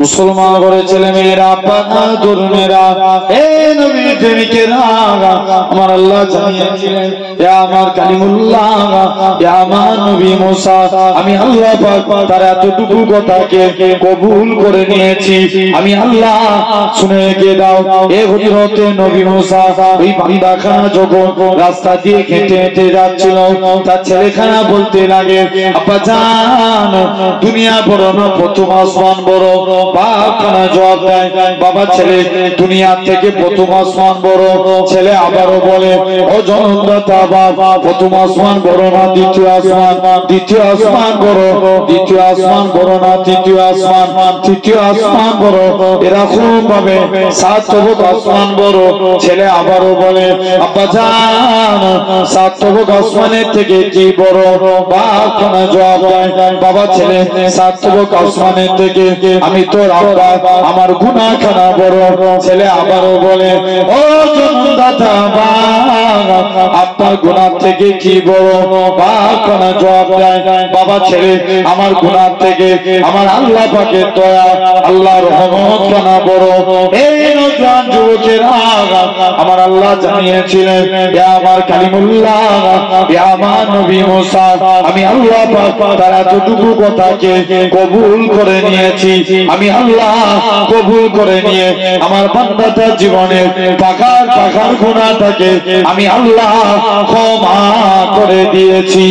মুসলমান করে ছেলে মেয়েরা তরুণেরা হে নবী প্রেমিকেরা আমার আল্লাহ জানিয়েছিলেন হে আমার কালিমুল্লাহ হে আমার নবী মুসা আমি আল্লাহ পাক তার এতটুকু কথাকে কবুল করে নিয়েছি আমি আল্লাহ শুনে রেখে দাও হে হযরত নবী মুসা ওই বান্দাখানা যখন রাস্তা দিয়ে হেঁটে হেঁটে যাচ্ছিল তার ছেলেখানা বলতে লাগে আব্বা জান দুনিয়া বড় না প্রথম আসমান বড় বাপ খানা জবাব দেয় বাবা ছেলে দুনিয়া থেকে প্রথম আসমান বড় ছেলে আবারও বলে ও জনদাতা বাবা প্রথম আসমান বড় না দ্বিতীয় আসমান বড় দ্বিতীয় আসমান বড় না তৃতীয় আসমান বড় এরকম ভাবে সাত তবক আসমান বড় ছেলে আবারও বলে আব্বা জান সাত তবক আসমানের থেকে কি বড় বাপ খানা জবাব দেয় বাবা ছেলে সাত তবক আসমানের থেকে আমি তোর আব্বা আমার গুনাহখানা বড় ছেলে আবারও বলে ও জনদাতা আপনার গুনাহ থেকে কি বড় বাপ খানা জবাব দেয় বাবা ছেলে আমার গুনাহ থেকে আমার আল্লাহ পাকের দয়া আল্লাহর রহমত খানা বড় এই নওজোয়ান যুবকেরা আমার আল্লাহ জানিয়েছিলেন হে আমার কালিমুল্লাহ হে আমার নবী মুসা আমি আল্লাহ পাক তার এতটুকু কথাকে কবুল করে নিয়েছি আমি আল্লাহ কবুল করে নিয়ে আমার বান্দাটার জীবনের পাখার গুনাহটাকে আমি আল্লাহ ক্ষমা করে দিয়েছি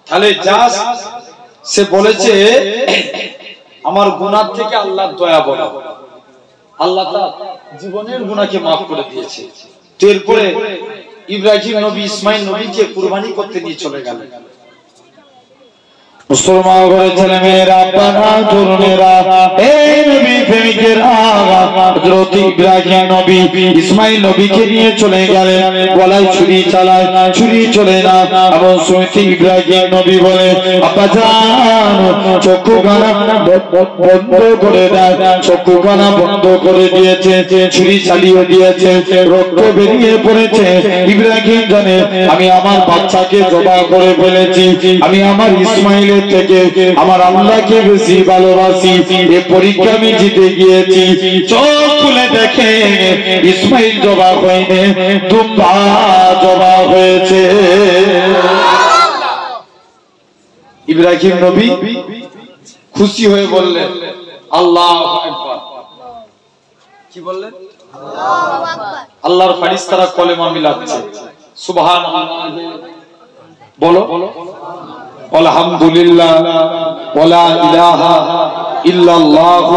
তাহলে যা সে বলেছে আমার গুনাহ থেকে আল্লাহর দয়া বড় আল্লাহ তার জীবনের গুনাহকে maaf করে দিয়েছে এরপরে ইব্রাহিম নবী ইসমাইল নবীকে কুরবানি করতে নিয়ে চলে গেলেন মুসলমান ঘরে ছেলে মেয়েরা তরুণেরা এই নবী প্রেমিকেরা হযরত ইব্রাহিম নবী ইসমাইল নবীকে নিয়ে চলে গেলেন গলায় ছুরি চালায় ছুরি চলে না এবং শুনতে ইব্রাহিম নবী বলে আব্বা জান চক্ষুখানা বন্ধ করে দেয় চক্ষুখানা বন্ধ করে দিয়েছে ছুরি চালিয়ে দিয়েছে রক্ত বেরিয়ে পড়েছে ইব্রাহিম জানে আমি আমার বাচ্চাকে জবাই করে ফেলেছি আমি আমার ইসমাইল থেকে আমার আল্লাহকে বেশি ভালোবাসি এই পরীক্ষা আমি জিতে গিয়েছি চোখ খুলে দেখে ইসমাইল জবাই হয়নি দুম্বা জবাই হয়েছে ইব্রাহিম নবী খুশি হয়ে বললেন আল্লাহু আকবার কি বললেন আল্লাহু আকবার আল্লাহর ফেরেশতারা কলেমা মিলাচ্ছে সুবহানাল্লাহ বলো আলহামদুলিল্লাহ ওয়ালা ইলাহা ইল্লাল্লাহ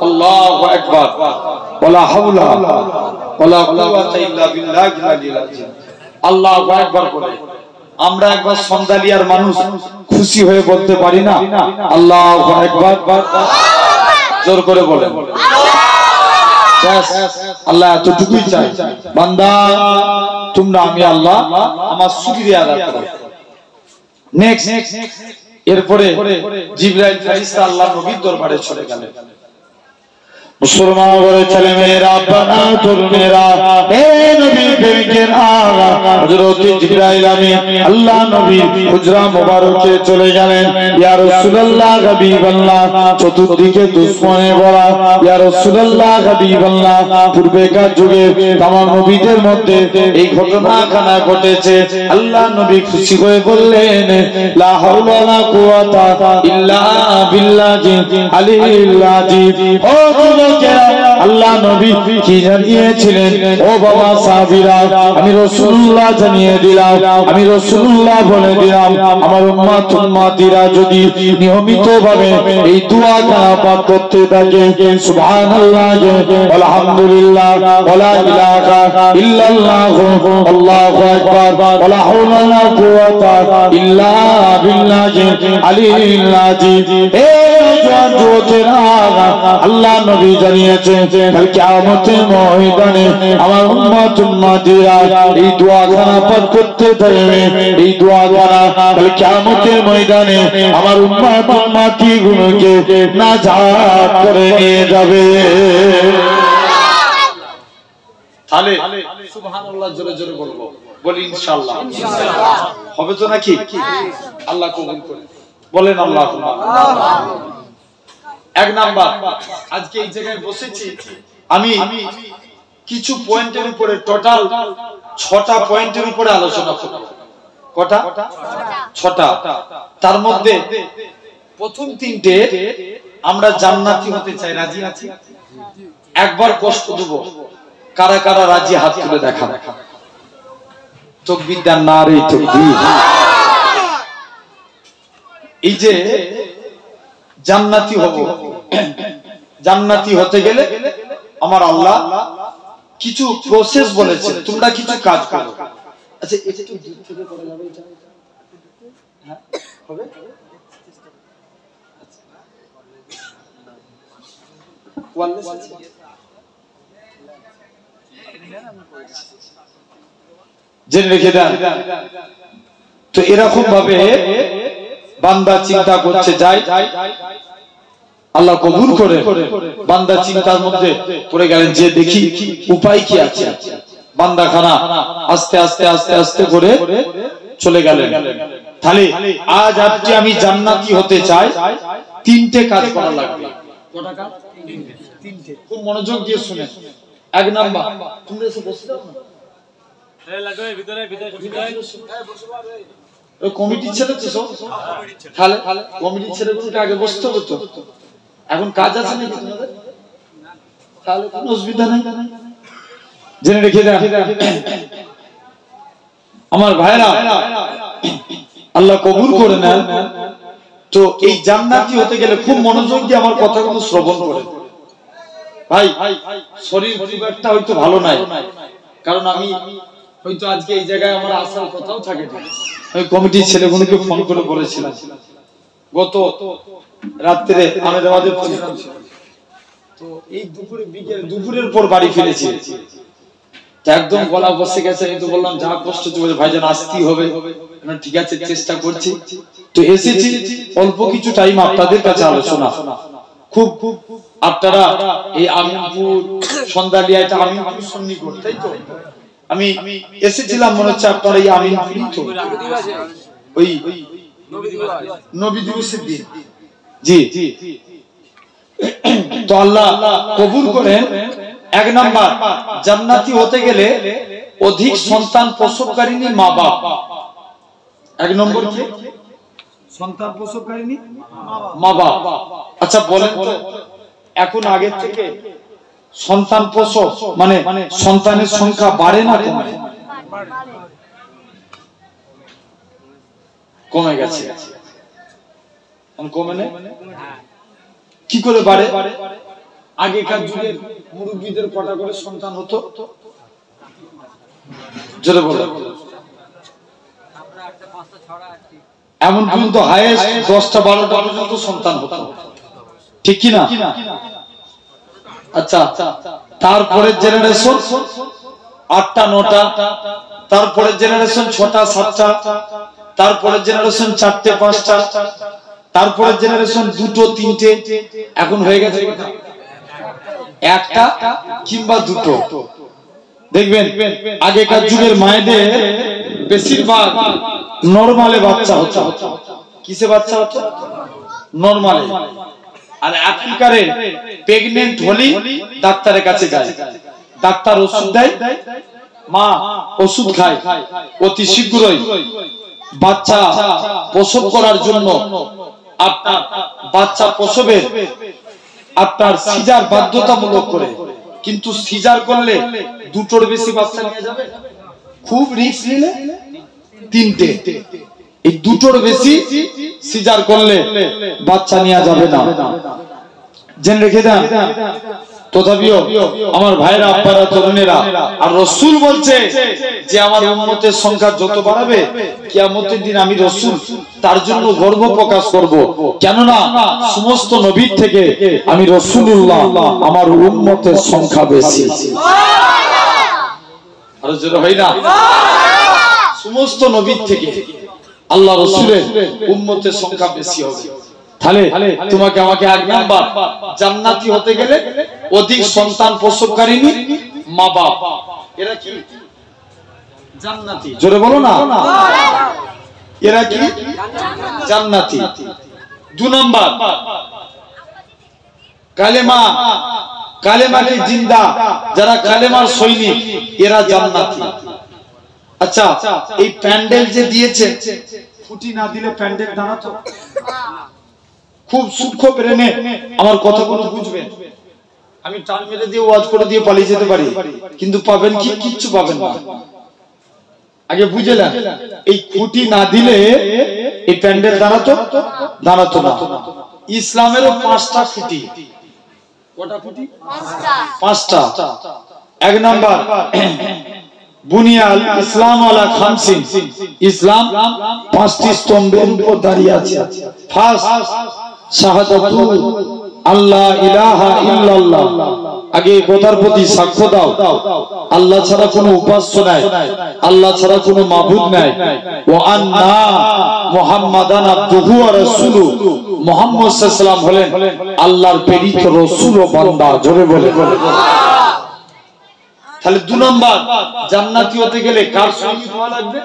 আল্লাহু আকবার ওয়ালা হাওলা ওয়ালা কুওয়াতা ইল্লা বিল্লাহিল আলিয়্যিল আযীম আল্লাহু আকবার বলে আমরা একবার সন্দালিয়ার মানুষ খুশি হয়ে বলতে পারি না আল্লাহু আকবার জোর করে বলেন আল্লাহ এতটুকুই চাই বান্দা তোমরা আমি আল্লাহ আমার শুকরিয়া আদায় করো নেক্সট এরপরে জিবরাইল ফেরেশতা আল্লাহর নবীর দরবারে চলে গেলেন মুসলমান ঘরে ছেলে মেয়েরা তরুণেরা হে নবী প্রেমিকেরা হযরত জিবরাইল আমিন আল্লাহ নবীর হুজরা মোবারকে চলে গেলেন ইয়া রাসূলুল্লাহ হাবিবাল্লাহ চতুর্দিকে দুশমনে ভরা ইয়া রাসূলুল্লাহ হাবিবাল্লাহ পূর্বেকার যুগে तमाम নবীদের মধ্যে এই ঘটনাখানা ঘটেছে আল্লাহ নবী খুশি হয়ে বললেন লা হাওলা ওয়ালা কুওয়াতা ইল্লা বিল্লাহি আলিল আযীম ও আল্লাহ নবী কি জানিয়েছিলেন ও বাবা সাহাবীরা আমি রাসূলুল্লাহ জানিয়ে দিলাম আমি রাসূলুল্লাহ বলে দিলাম আমার উম্মতিরা যদি নিয়মিতভাবে এই দোয়াটা পাঠ করতে থাকে সুবহানাল্লাহ আলহামদুলিল্লাহ ওয়ালা ইলাহা ইল্লাল্লাহ আল্লাহু আকবার ওয়ালা হাওলা ওয়ালা কুওয়াতা ইল্লা বিল্লাহি আলিল আযীম আল্লাহ নবী জানিয়েছেন কাল কিয়ামতের ময়দানে আমার উম্মতিরা এই দোয়াখানা পাঠ করতে থাকবে এই দোয়াখানা কাল কিয়ামতের ময়দানে আমার উম্মতিগুলোকে নাজাত করে নিয়ে যাবে তাহলে সুবহানাল্লাহ জোরে জোরে বলবো, বলি ইনশাআল্লাহ। হবে তো নাকি? আল্লাহ কবুল করে বলেন আল্লাহুম্মা। এক নাম্বার, আজকে এই জায়গায় বসেছি আমি কিছু পয়েন্টের উপরে, টোটাল 6টা পয়েন্টের উপরে আলোচনা করব। কটা? 6টা। তার মধ্যে প্রথম 3টে আমরা জান্নাতি হতে চাই, রাজি আছি? একবার কষ্ট দেব, কারা কারা রাজি হাত তুলে দেখা। তাকবীর দেন, নারে তাকবীর। এই যে জান্নাতি হব, জান্নাতি হতে গেলে আমার আল্লাহ কিছু প্রসেস বলেছে, তোমরা কিছু কাজ করো। আচ্ছা এটা কি দূর থেকে করা যাবে? এটা হ্যাঁ হবে। ওয়ালেস আছে, জেনে রেখে দেন। তো এরকম ভাবে বান্দা চিন্তা করছে, যাই আল্লাহ কবুল করে। বান্দা চিন্তার মধ্যে পড়ে গেলেন যে দেখি উপায় কি আছে। বান্দা খানা আস্তে আস্তে আস্তে আস্তে করে চলে গেলেন। তাহলে আজ আজকে আমি জান্নাতি হতে চাই, 3টে কাজ করা লাগবে। কটা কাজ? 3টে। খুব মনোযোগ দিয়ে শুনেন। এক নাম্বার, তোমরা এসে বসে দাও না। এই লাডু এর ভিতরে বসে পাবে। ওই কমিটির ছেলে তো সব। তাহলে কমিটির ছেলেগুলোকে আগে বসতে হবে তো। এখন কাজ আছে নাকি তোমাদের? তাহলে কোনো অসুবিধা নেই, জেনে রেখে দেন। আমার ভাইরা, আল্লাহ কবুল করে নেন। তো এই জান্নাতি হতে গেলে খুব মনোযোগ দিয়ে আমার কথাগুলো শ্রবণ করে। ভাই শরীর খুব একটা হয়তো ভালো নাই, কারণ আমি হয়তো আজকে এই জায়গায় আমার আসার কথাও থাকে না। আমি কমিটির ছেলেগুলোকে ফোন করে বলেছিলাম, গত রাত্রে আহমেদাবাদের প্রোগ্রাম ছিল, তো এই দুপুরের পর বাড়ি ফিরেছি। একদম গলা বসে গেছে, কিন্তু বললাম যা কষ্ট হচ্ছে ভাইজান আসতেই হবে। ঠিক আছে, চেষ্টা করছি। তো এসেছি, অল্প কিছু টাইম আপনাদের কাছে আলোচনা। খুব আপনারা এই আমিনপুর সন্ধ্যালিয়া, এটা আমিনপুর সন্নিকট, তাই তো? আমি এসেছিলাম মনে হচ্ছে আপনারা এই আমিনপুরই তো, ওই নবী দিবসের দিন। জি, তো আল্লাহ কবুল করেন। এক নাম্বার, জান্নাতি হতে গেলে অধিক সন্তান প্রসবকারিনী মা বাপ। 1 নম্বর কি? সন্তান প্রসবকারিনী মা বাপ। আচ্ছা বলেন তো, এখন আগের থেকে সন্তান প্রসব মানে সন্তানের সংখ্যা বাড়ে না কমে? কমে গেছে। কমে না? কি করে বাড়ে? আগেকার যুগের মুরব্বীদের কটা করে সন্তান হতো? জোরে বলো। এমন কিন্তু হাইয়েস্ট 10টা 12টা পর্যন্ত সন্তান হতো, ঠিক কি না? আচ্ছা, তারপরের জেনারেশন 8টা 9টা, তারপরের জেনারেশন 6টা 7টা, তারপরের জেনারেশন 4টে 5টা, তারপরের জেনারেশন 2টো 3টে, এখন হয়ে গেছে 1টা কিংবা 2টো। দেখবেন আগেকার যুগের মায়েদের বেশিরভাগ নরমালে বাচ্চা হতো। কিসে বাচ্চা হতো? নরমালে। আর এখনকারে প্রেগন্যান্ট হলি ডাক্তারের কাছে যায়, ডাক্তার ওষুধ দেয়, মা ওষুধ খায়, অতি শীঘ্রই বাচ্চা প্রসব করার জন্য আপনার বাচ্চা প্রসবের আপনার সিজার বাধ্যতামূলক করে। কিন্তু সিজার করলে 2টোর বেশি বাচ্চা নিয়ে যাবে, খুব রিস্ক নিলে 3টে, এই 2টোর বেশি সিজার করলে বাচ্চা নেওয়া যাবে না, জেনে রেখে দেন। তথাপিও আমার ভাইরা, আপনারা, তরুণেরা, আর রাসূল বলছে যে আমার উম্মতের সংখ্যা যত বাড়বে কিয়ামতের দিন আমি রাসূল তার জন্য গর্ব প্রকাশ করব, কেননা সমস্ত নবীর থেকে আমি রাসূলুল্লাহ, আমার উম্মতের সংখ্যা বেশি। আর জোরে হয় না? সমস্ত নবীর থেকে আল্লাহ রাসূলের উম্মতের সংখ্যা বেশি হবে। তাহলে তোমাকে আমাকে 1 নাম্বার, জান্নাতি হতে গেলে অধিক সন্তান প্রসবকারিনী মা বাপ। এরা কি জান্নাতি, জোরে বলো না, এরা কি জান্নাতি। 2 নম্বর কালেমা, কালেমাকে জিন্দা যারা কালেমার সৈনিক এরা জান্নাতি। আচ্ছা এই প্যান্ডেল যে দিয়েছে, খুঁটি না দিলে প্যান্ডেল দাঁড়াতো? খুব সূক্ষ্ম ব্রেনে আমার কথাগুলো বুঝবেন। আমি টান মেরে দিয়ে ওয়াজ করে দিয়ে পালিয়ে যেতে পারি, কিন্তু পাবেন কি? কিচ্ছু পাবেন না। আগে বুঝলেন, এই খুঁটি না দিলে এই প্যান্ডেল দাঁড়াতো? দাঁড়াতো না। ইসলামেরও 5টা খুঁটি। কটা খুঁটি? 5টা। 1 নাম্বার বুনিয়াল ইসলাম আলা খামসিন, ইসলাম 5টি স্তম্ভের উপর দাঁড়িয়ে আছে। ফার্স্ট শাহাদাতু আল্লাহ ইলাহা ইল্লাল্লাহ, আগে কথার প্রতি সাক্ষ্য দাও আল্লাহ ছাড়া কোনো উপাস্য নাই, আল্লাহ ছাড়া কোনো মাবুদ নাই। ওয়া আন্না মুহাম্মাদান আবদুহু ওয়া রাসূলুহু, মুহাম্মদ সাল্লাল্লাহু আলাইহি ওয়াসাল্লাম হলেন আল্লাহর প্রেরিত রাসূল ও বান্দা। জোরে বলে। তাহলে 2 নম্বর জান্নাতি হতে গেলে কার সঙ্গে হওয়া লাগবে?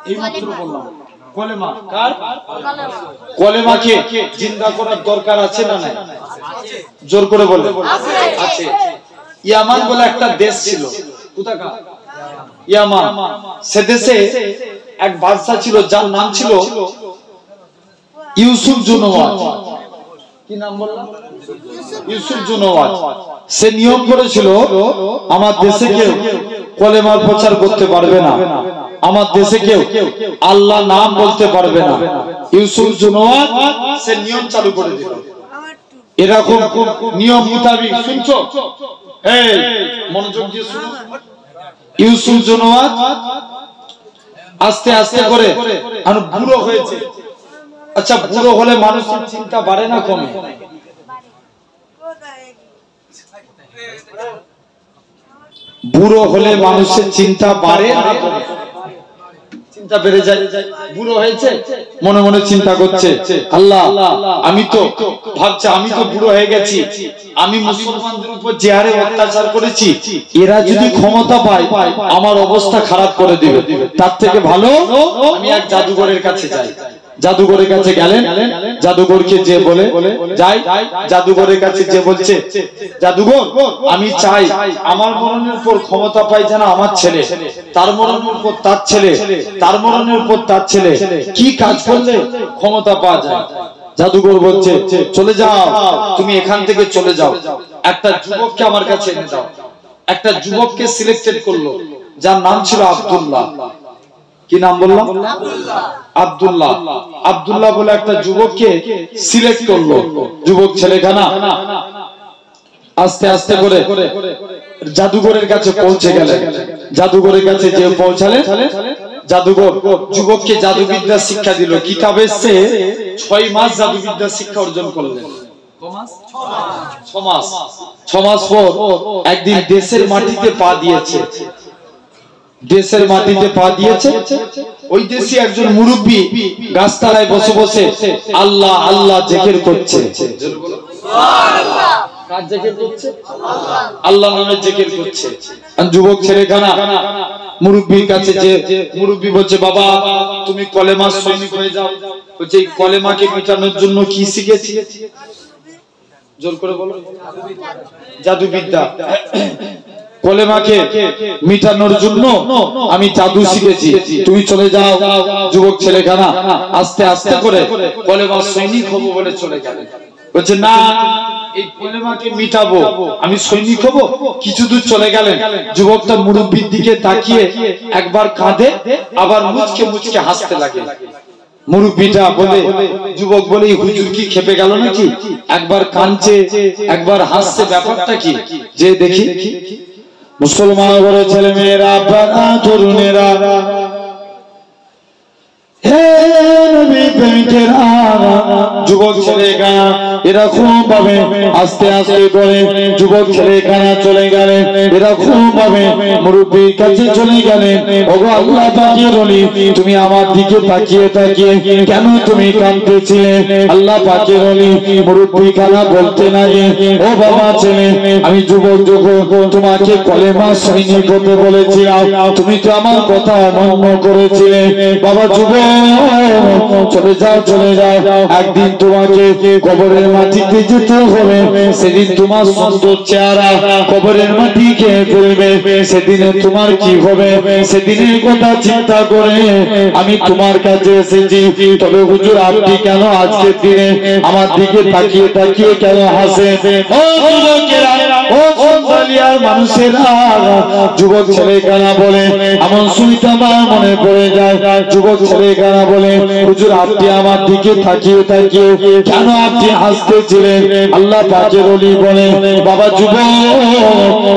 এই মাত্র বললাম কলেমা। কার? কলেমাকে জিন্দা করার দরকার আছে না নাই? জোর করে বলে। আছে। ইয়ামান বলে একটা দেশ ছিল, কোথাকার? ইয়ামান। সে দেশে এক বাদশা ছিল যার নাম ছিল ইউসুফ জুনওয়াজ। কি নাম বললাম? ইউসুফ জুনওয়াজ। সে নিয়ম করেছিল আমার দেশে কেউ কলেমার প্রচার করতে পারবে না, আমার দেশে কেউ আল্লাহ নাম বলতে পারবে না। ইউসুফ জুনওয়াজ সে নিয়ম চালু করে দিল। এরকম নিয়ম মোতাবেক শুনছো? এই মনোযোগ দিয়ে শুনো। ইউসুফ জুনওয়াজ আস্তে আস্তে করে আর বুড়ো হয়েছে। আচ্ছা বুড়ো হলে মানুষের চিন্তা বাড়ে না কমে? বুড়ো হলে মানুষের চিন্তা বাড়ে না কমে? চিন্তা বেড়ে যায়। বুড়ো হয়েছে, মনে মনে চিন্তা করছে, আল্লাহ আমি তো ভাবছি আমি তো বুড়ো হয়ে গেছি, আমি মুসলমানদের উপর যে হারে অত্যাচার করেছি, এরা যদি ক্ষমতা পায় আমার অবস্থা খারাপ করে দিবে। তার থেকে ভালো আমি এক জাদুঘরের কাছে যাই। জাদুঘরের কাছে গেলেন, জাদুঘরকে যে বলে যাই, জাদুঘরের কাছে যে বলছে, জাদুঘর আমি চাই আমার মরণের উপর ক্ষমতা পাই যেন আমার ছেলে, তার মরণের উপর তার ছেলে, তার মরণের উপর তার ছেলে, কি কাজ করলে ক্ষমতা পাওয়া যায়? জাদুঘর বলছে চলে যাও, তুমি এখান থেকে চলে যাও, একটা যুবককে আমার কাছে এনে দাও। একটা যুবককে সিলেক্টেড করলো যার নাম ছিল আব্দুল্লাহ। কি নাম বললাম? আব্দুল্লাহ। আব্দুল্লাহ বলে একটা যুবককে সিলেক্ট করলো। যুবক ছেলেখানা আস্তে আস্তে করে জাদুঘরের কাছে পৌঁছে গেলেন। জাদুঘরের কাছে যে পৌঁছালেন, জাদুঘর যুবককে জাদুবিদ্যা শিক্ষা দিল। কিতাবে সে 6 মাস জাদুবিদ্যা শিক্ষা অর্জন করলেন। 6 মাস পর একদিন দেশের মাটিতে পা দিয়েছে। দেশের মাটিতে পা দিয়েছে। ওই দেশে একজন মুরব্বী গাছতলায় বসে বসে আল্লাহ আল্লাহ জিকির করছে। কার জিকির করছে? আল্লাহ নামের জিকির করছে। যুবক ছেলেখানা মুরব্বীর কাছে যে মুরব্বী বলছে, বাবা তুমি কলেমার সৈনিক হয়ে যাও। বলছে এই কলেমাকে মেটানোর জন্য কি শিখেছি? জোর করে বলো। জাদুবিদ্যা। কলেমাকে মিটানোর জন্য আমি জাদু শিখেছি, তুমি চলে যাও। যুবক ছেলেখানা আস্তে আস্তে করে কলেমার সৈনিক হবো বলে চলে গেলেন। বলছে না, এই কলেমাকে মিটাবো, আমি সৈনিক হব। কিছু দূর চলে গেলেন, যুবকটা মুরব্বির দিকে তাকিয়ে একবার কাঁদে, আবার মুচকে মুচকে হাসতে লাগে। মুরব্বিটা বলে, যুবক বলে হুজুর কি খেপে গেল নাকি? একবার কাঁদছে একবার হাসছে, ব্যাপারটা কি? যে দেখি মুসলমান বড় ছেলে মেয়েরা, তরুণেরা, হে নবী প্রেমিকেরা যুবক ছেলেখানা এরকম ভাবে আস্তে আস্তে করে যুবক ছেলেখানা চলে গেলেন, এরকম ভাবে মুরব্বির কাছে চলে গেলেন। ওগো আল্লাহ পাকের ওলি, তুমি আমার দিকে তাকিয়ে তাকিয়ে কেন তুমি কাঁদতেছিলে? আল্লাহ পাকের ওলি মুরব্বি খানা বলতে লাগে, ও বাবা ছেলে, আমি যুবক যুবক তোমাকে কলেমা সৈনিক হতে বলেছিলাম, তুমি তো আমার কথা অমান্য করেছিলে। বাবা যুবক চলে যাও চলে যাও, একদিন তোমাকে কবরের মাটিতে যেতে হবে, সেদিন তোমার সুন্দর চেহারা কবরের মাটি খেয়ে ফেলবে, সেদিনে তোমার কি হবে? সেদিনের কথা চিন্তা করে আমি তোমার কাছে এসেছি। তবে হুজুর আপনি কেন আজকের দিনে আমার দিকে তাকিয়ে তাকিয়ে কেন হাসেন? ও যুবকেরা, ও সন্তালিয়ার মানুষেরা, যুবক ছেলেখানা বলে এমন শুনতে আমার মনে পড়ে যায়। যুবক ছেলেখানা বলে, হুজুর আপনি আমার দিকে তাকিয়ে তাকিয়ে কেন আপনি হাসতেছিলেন? আল্লাহ পাকের ওলি বলে, বাবা যুবক,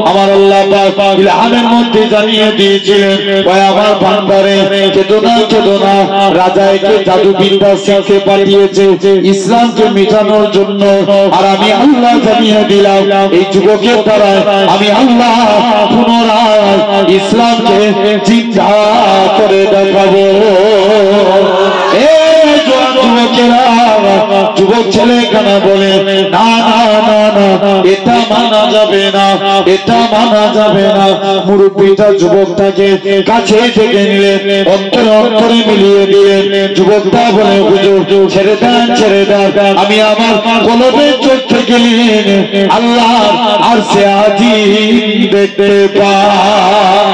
আমার আল্লাহ পাক ইলহামের মধ্যে জানিয়ে দিয়েছিলেন, ওই আমার বান্দারে কেঁদো না কেঁদো না, রাজা একে জাদুবিদ্যা শিখে পাঠিয়েছে ইসলামকে মিটানোর জন্য। আর আমি আল্লাহ জানিয়ে দিলাম, এই যুবকের দ্বারা আমি আল্লাহ পুনরায় ইসলামকে চিন্তা করে দেখাবো। যুবক ছেলেখানা বলে, না না না না, এটা মানা যাবে না, এটা মানা যাবে না। মুরব্বিটা যুবকটাকে কাছে থেকে নিলেন, অন্তরে অন্তরে মিলিয়ে দিলেন। যুবকটা বলে, হুজুর ছেড়ে দেন ছেড়ে দেন, আমি আমার কলবের চোখ থেকে আল্লাহ আর সে আজিম দেখতে পাই।